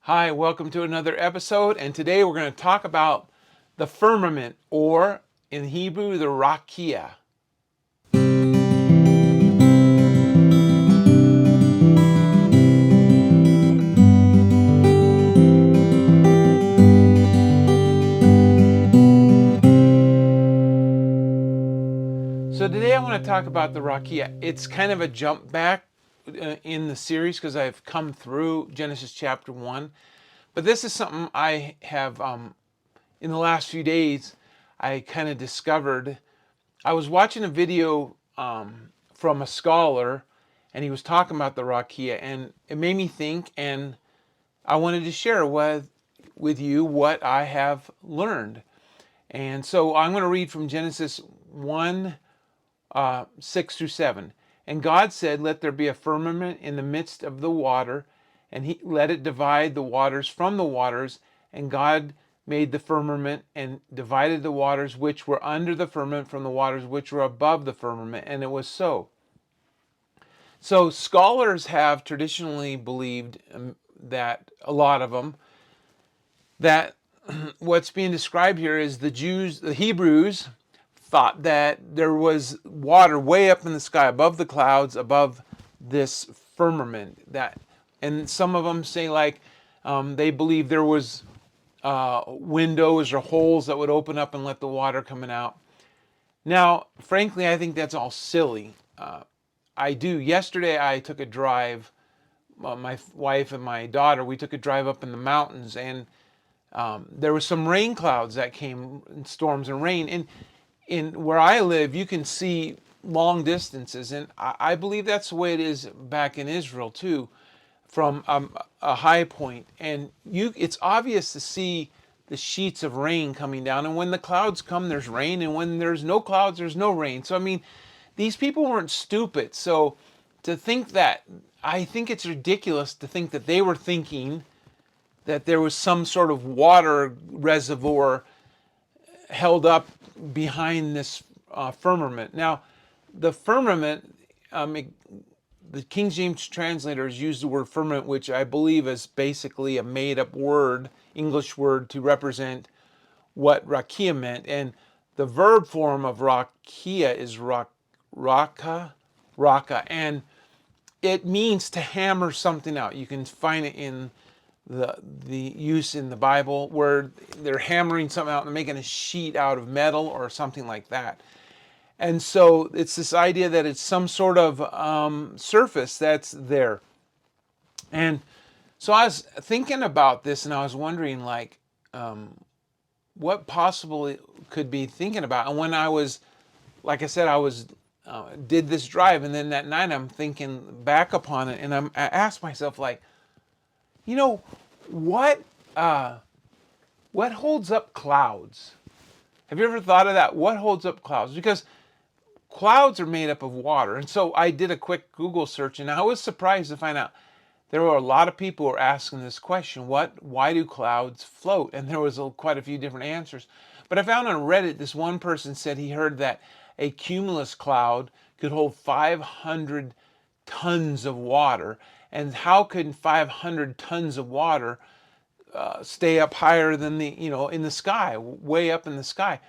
Hi, welcome to another episode, and today we're going to talk about the firmament, or in Hebrew, the Raqia. So today I want to talk about the Raqia. It's kind of a jump back in the series because I've come through Genesis chapter 1, but this is something I have, in the last few days, I kind of discovered. I was watching a video from a scholar, and he was talking about the Raqia, and it made me think, and I wanted to share with you what I have learned. And so I'm going to read from Genesis 1 6 through 7. And God said, "Let there be a firmament in the midst of the water, and he let it divide the waters from the waters. And God made the firmament and divided the waters which were under the firmament from the waters which were above the firmament. And it was so." So scholars have traditionally believed that a lot of them that what's being described here is the Hebrews thought that there was water way up in the sky above the clouds, above this firmament. And some of them say they believe there was windows or holes that would open up and let the water coming out. Now, frankly, I think that's all silly. I do. Yesterday, I took a drive. My wife and my daughter, we took a drive up in the mountains, and there was some rain clouds that came, storms and rain. And in where I live, you can see long distances, and I believe that's the way it is back in Israel too, from a high point. And it's obvious to see the sheets of rain coming down. And when the clouds come, there's rain, and when there's no clouds, there's no rain. So I mean, these people weren't stupid. So to think that, I think it's ridiculous to think that they were thinking that there was some sort of water reservoir held up behind this firmament. Now, the firmament, the King James translators use the word firmament, which I believe is basically a made-up word, English word, to represent what rakia meant. And the verb form of rakia is raka, and it means to hammer something out. You can find it in the use in the Bible where they're hammering something out and making a sheet out of metal or something like that. And so it's this idea that it's some sort of surface that's there. And so I was thinking about this, and I was wondering what possibly could be thinking about. And when I was, like I said, I was did this drive, and then that night I'm thinking back upon it, and I asked myself, you know, what what holds up clouds? Have you ever thought of that? What holds up clouds? Because clouds are made up of water. And so I did a quick Google search, and I was surprised to find out there were a lot of people who were asking this question: why do clouds float? And there was quite a few different answers. But I found on Reddit, this one person said he heard that a cumulus cloud could hold 500 tons of water. And how could 500 tons of water stay up higher than in the sky, way up in the sky?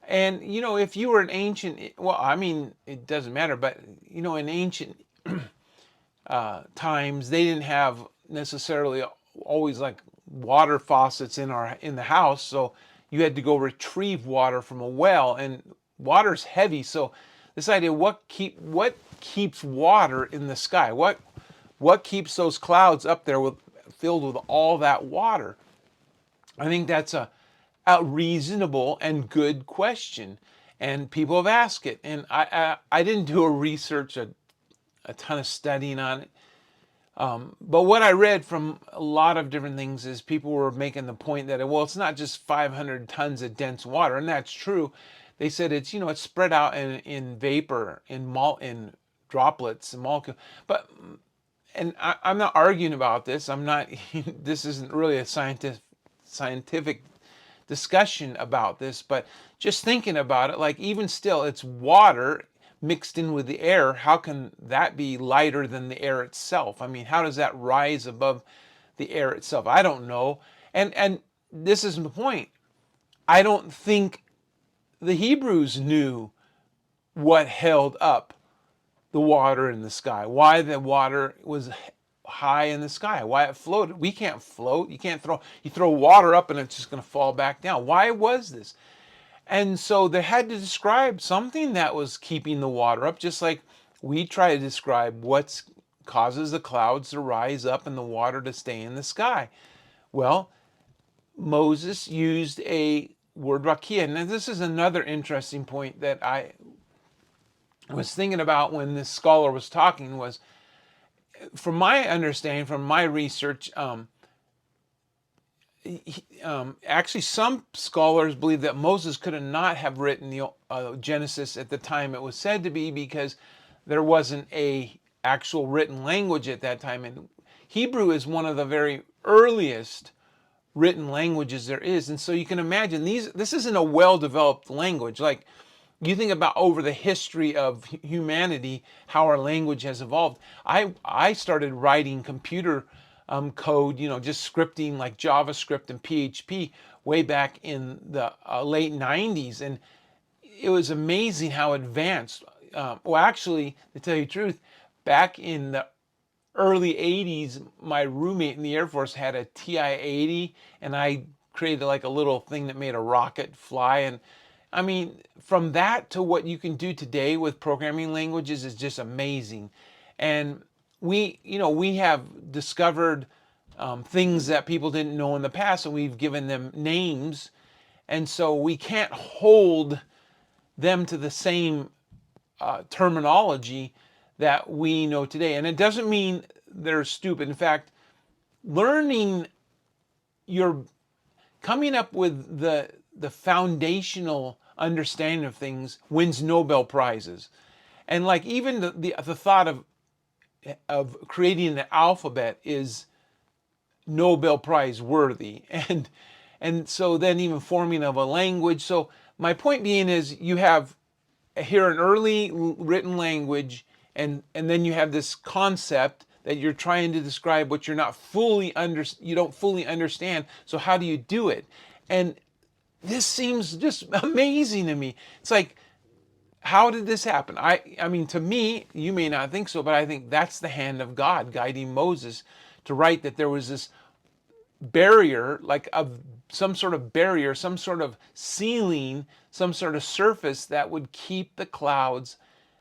And if you were an ancient, well, I mean, it doesn't matter, but in ancient times, they didn't have necessarily always like water faucets in the house, so you had to go retrieve water from a well, and water's heavy. So this idea, what keeps water in the sky? What keeps those clouds up there filled with all that water? I think that's a reasonable and good question, and people have asked it. And I didn't do a ton of studying on it, but what I read from a lot of different things is people were making the point that, well, it's not just 500 tons of dense water, and that's true. They said it's spread out in vapor, in droplets and molecules, but. And I'm not arguing about this. I'm not. This isn't really a scientific discussion about this, but just thinking about it, like even still, it's water mixed in with the air. How can that be lighter than the air itself? I mean, how does that rise above the air itself. I don't know. And this is the point. I don't think the Hebrews knew what held up the water in the sky, why the water was high in the sky, why it floated. We can't float. You throw water up and it's just going to fall back down. Why was this? And so they had to describe something that was keeping the water up, just like we try to describe what causes the clouds to rise up and the water to stay in the sky. Well, Moses used a word Raqia. Now, this is another interesting point that I was thinking about when this scholar was talking. Was, from my understanding, from my research, actually some scholars believe that Moses could not have written the Genesis at the time it was said to be, because there wasn't a actual written language at that time. And Hebrew is one of the very earliest written languages there is. And so you can imagine this isn't a well-developed language. Like, you think about over the history of humanity, how our language has evolved. I started writing computer code, just scripting like JavaScript and PHP way back in the late 90s. And it was amazing how advanced. Well, actually, to tell you the truth, back in the early 80s, my roommate in the Air Force had a TI-80, and I created like a little thing that made a rocket fly. And I mean, from that to what you can do today with programming languages is just amazing. And we have discovered things that people didn't know in the past, and we've given them names. And so we can't hold them to the same terminology that we know today. And it doesn't mean they're stupid. In fact, coming up with the foundational understanding of things wins Nobel Prizes. And like, even the thought of creating an alphabet is Nobel Prize worthy. And so then even forming of a language. So my point being is, you have here an early written language, and then you have this concept that you're trying to describe what you don't fully understand. So how do you do it? And this seems just amazing to me. It's like, how did this happen? I mean, to me, you may not think so, but I think that's the hand of God guiding Moses to write that there was this barrier, like some sort of barrier, some sort of ceiling, some sort of surface that would keep the clouds,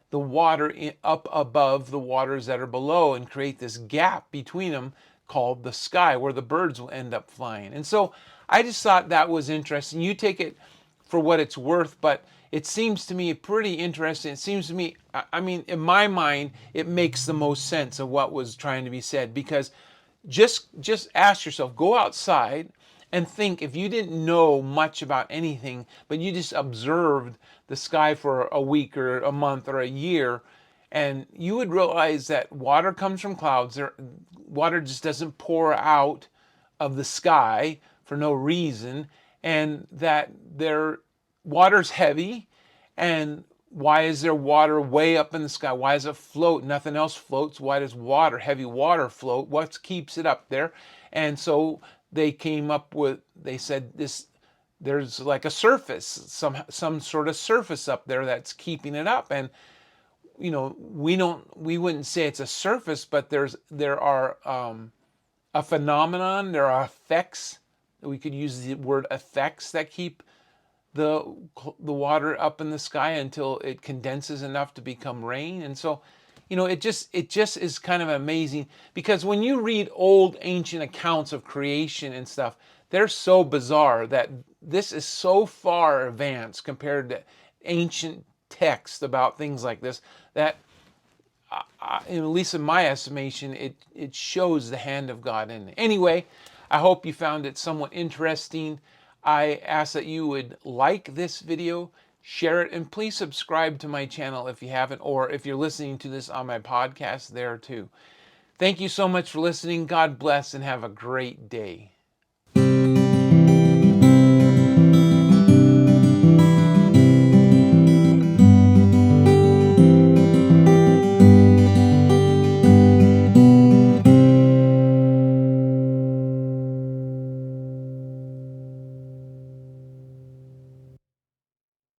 the water up above the waters that are below, and create this gap between them called the sky, where the birds will end up flying. And so I just thought that was interesting. You take it for what it's worth, but it seems to me pretty interesting. It seems to me, I mean, in my mind, it makes the most sense of what was trying to be said. Because just ask yourself, go outside and think, if you didn't know much about anything, but you just observed the sky for a week or a month or a year, and you would realize that water comes from clouds. Water just doesn't pour out of the sky for no reason, and that water's heavy. And why is there water way up in the sky? Why does it float? Nothing else floats. Why does heavy water float? What keeps it up there? And so they said there's like a surface, some sort of surface up there that's keeping it up. And we wouldn't say it's a surface, but there are a phenomenon, there are effects. We could use the word effects that keep the water up in the sky until it condenses enough to become rain. And so, it just is kind of amazing, because when you read old ancient accounts of creation and stuff, they're so bizarre that this is so far advanced compared to ancient texts about things like this, that at least in my estimation, it shows the hand of God in it. Anyway, I hope you found it somewhat interesting. I ask that you would like this video, share it, and please subscribe to my channel if you haven't, or if you're listening to this on my podcast, there too. Thank you so much for listening. God bless, and have a great day.